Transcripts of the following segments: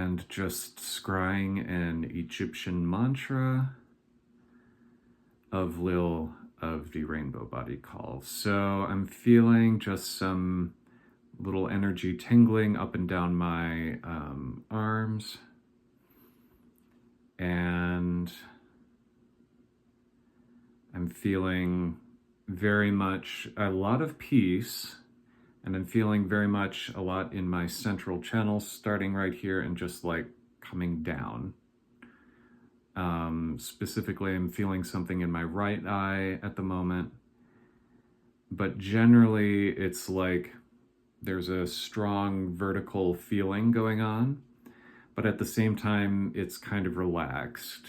and just scrying an Egyptian mantra of Lil of the Rainbow Body Call. So I'm feeling just some little energy tingling up and down my arms, and I'm feeling very much a lot of peace, and I'm feeling very much a lot in my central channel, starting right here and just like coming down. Specifically, I'm feeling something in my right eye at the moment, but generally it's like there's a strong vertical feeling going on, but at the same time, it's kind of relaxed.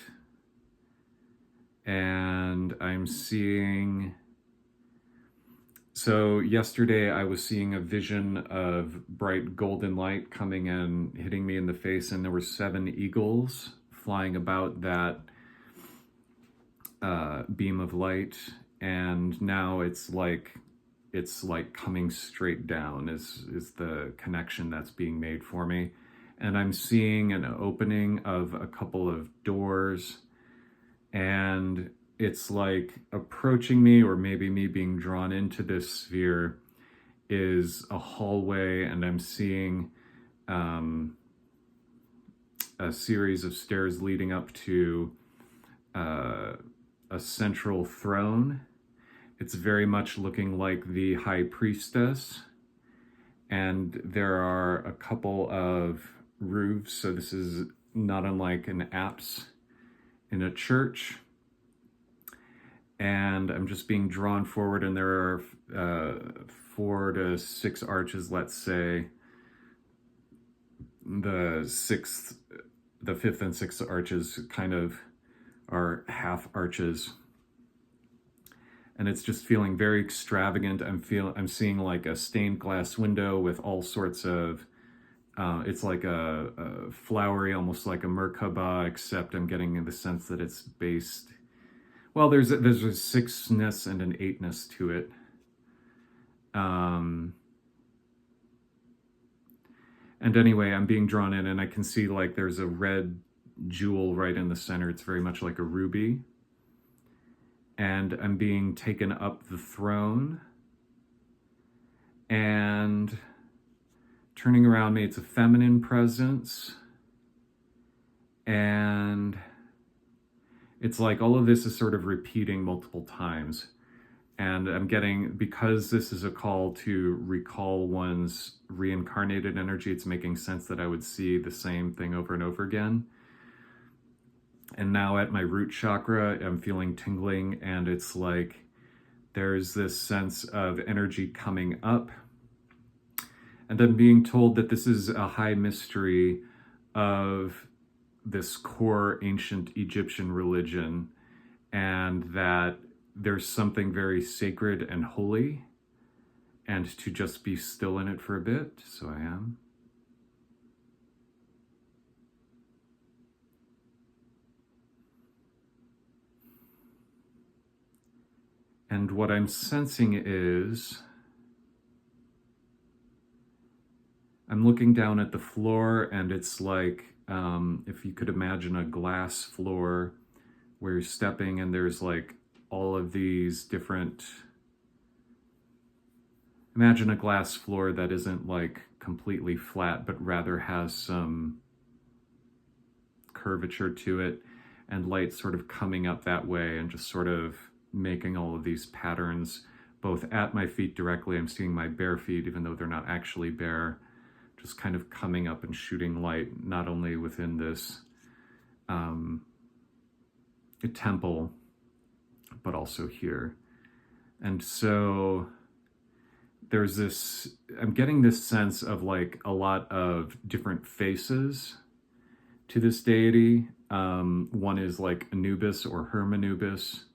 And I'm seeing, so yesterday I was seeing a vision of bright golden light coming and hitting me in the face, and there were 7 eagles flying about that beam of light. And now it's like coming straight down is the connection that's being made for me. And I'm seeing an opening of a couple of doors, and it's like approaching me, or maybe me being drawn into this sphere, is a hallway, and I'm seeing a series of stairs leading up to a central throne. It's very much looking like the high priestess, and there are a couple of roofs, so this is not unlike an apse in a church. And I'm just being drawn forward, and there are 4 to 6 arches, let's say. The 5th and 6th arches kind of are half arches. And it's just feeling very extravagant. I'm seeing like a stained glass window with all sorts of, it's like a flowery, almost like a Merkaba, except I'm getting the sense that it's based, well, there's a 6ness and an 8ness to it. And anyway, I'm being drawn in, and I can see like there's a red jewel right in the center. It's very much like a ruby. And I'm being taken up the throne, and turning around me, it's a feminine presence. And it's like all of this is sort of repeating multiple times. And I'm getting, because this is a call to recall one's reincarnated energy, it's making sense that I would see the same thing over and over again. And now at my root chakra, I'm feeling tingling, and it's like there's this sense of energy coming up. And I'm being told that this is a high mystery of this core ancient Egyptian religion, and that there's something very sacred and holy, and to just be still in it for a bit. So I am. And what I'm sensing is, I'm looking down at the floor, and it's like, if you could imagine a glass floor where you're stepping, and there's like all of these different, imagine a glass floor that isn't like completely flat, but rather has some curvature to it, and light sort of coming up that way, and just sort of making all of these patterns both at my feet directly. I'm seeing my bare feet, even though they're not actually bare, just kind of coming up and shooting light, not only within this temple, but also here. And so there's this, I'm getting this sense of like a lot of different faces to this deity. One is like Anubis or Hermanubis.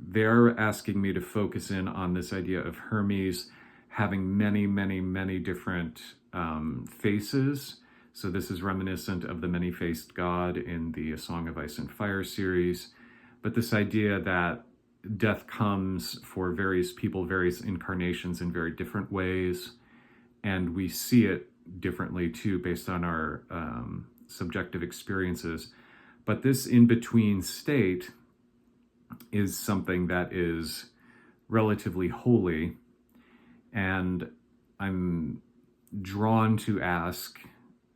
They're asking me to focus in on this idea of Hermes having many, many, many different faces. So this is reminiscent of the many-faced god in the A Song of Ice and Fire series. But this idea that death comes for various people, various incarnations in very different ways, and we see it differently too, based on our subjective experiences. But this in-between state is something that is relatively holy, and I'm drawn to ask,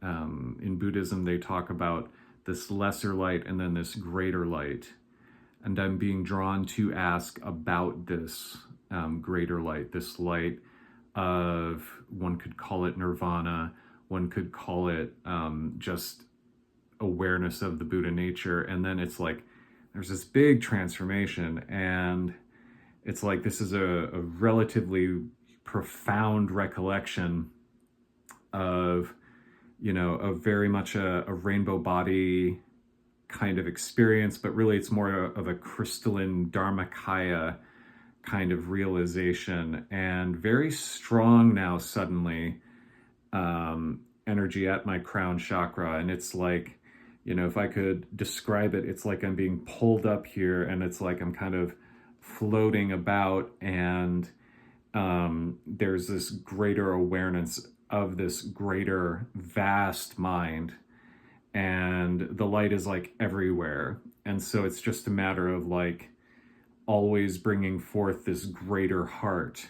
in Buddhism they talk about this lesser light and then this greater light, and I'm being drawn to ask about this greater light, this light of, one could call it nirvana, one could call it just awareness of the Buddha nature. And then it's like there's this big transformation, and it's like this is a relatively profound recollection of, a very much a rainbow body kind of experience, but really it's more of a crystalline Dharmakaya kind of realization, and very strong now suddenly energy at my crown chakra. And it's like, if I could describe it, it's like I'm being pulled up here, and it's like I'm kind of floating about, and there's this greater awareness of this greater vast mind, and the light is like everywhere. And so it's just a matter of like always bringing forth this greater heart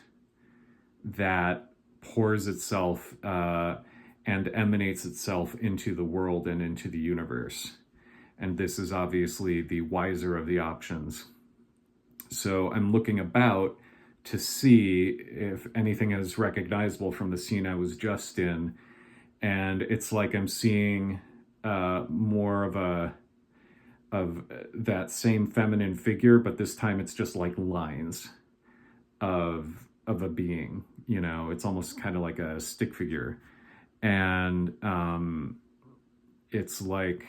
that pours itself and emanates itself into the world and into the universe. And this is obviously the wiser of the options. So I'm looking about to see if anything is recognizable from the scene I was just in. And it's like I'm seeing more of that same feminine figure, but this time it's just like lines of a being. It's almost kind of like a stick figure. And it's like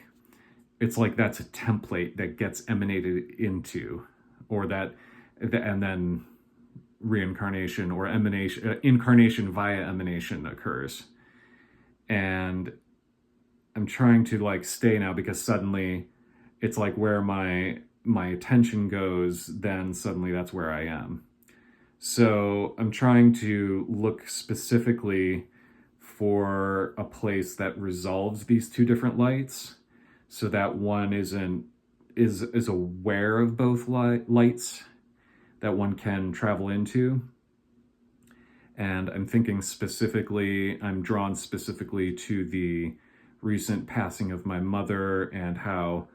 that's a template that gets emanated into, or and then reincarnation or incarnation via emanation occurs. And I'm trying to like stay now, because suddenly it's like where my attention goes, then suddenly that's where I am. So I'm trying to look specifically for a place that resolves these two different lights, so that one is aware of both lights that one can travel into. And I'm thinking specifically, I'm drawn specifically to the recent passing of my mother, and how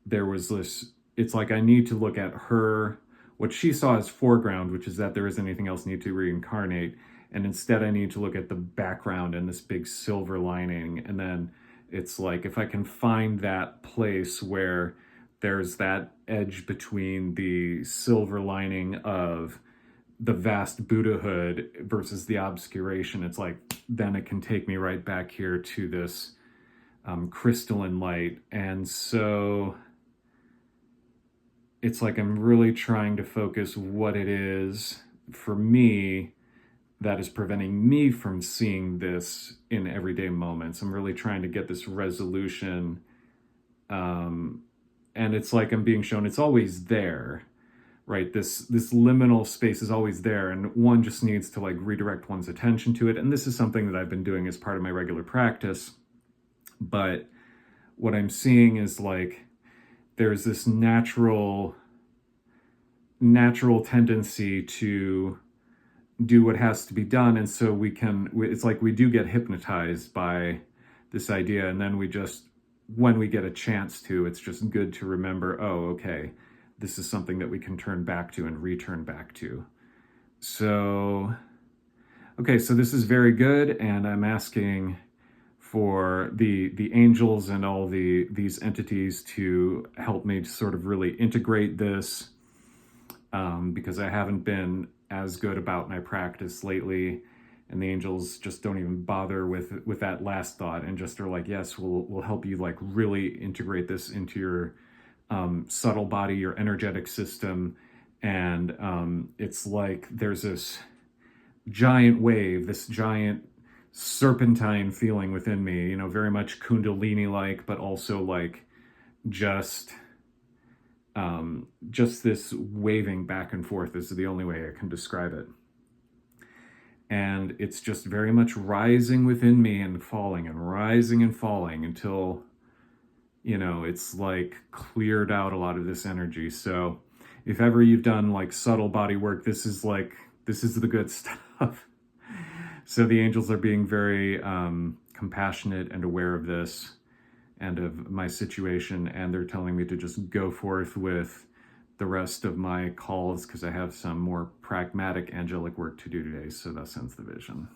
there was this, it's like I need to look at her, what she saw as foreground, which is that there isn't anything else need to reincarnate. And instead I need to look at the background and this big silver lining. And then it's like, if I can find that place where there's that edge between the silver lining of the vast Buddhahood versus the obscuration, it's like, then it can take me right back here to this crystalline light. And so it's like I'm really trying to focus what it is for me that is preventing me from seeing this in everyday moments. I'm really trying to get this resolution. And it's like I'm being shown it's always there, right? This liminal space is always there, and one just needs to like redirect one's attention to it. And this is something that I've been doing as part of my regular practice. But what I'm seeing is like there's this natural tendency to do what has to be done. And so it's like we do get hypnotized by this idea. And then when we get a chance to, it's just good to remember, oh, okay, this is something that we can turn back to and return back to. So, okay, so this is very good. And I'm asking for the angels and all these entities to help me to sort of really integrate this, because I haven't been as good about my practice lately, and the angels just don't even bother with that last thought, and just are like, yes, we'll help you like really integrate this into your subtle body, your energetic system. And it's like there's this giant wave, this giant serpentine feeling within me, very much Kundalini like, but also like just this waving back and forth is the only way I can describe it. And it's just very much rising within me and falling and rising and falling until, it's like cleared out a lot of this energy. So if ever you've done like subtle body work, this is the good stuff. So the angels are being very compassionate and aware of this and of my situation, and they're telling me to just go forth with the rest of my calls because I have some more pragmatic angelic work to do today. So thus ends the vision.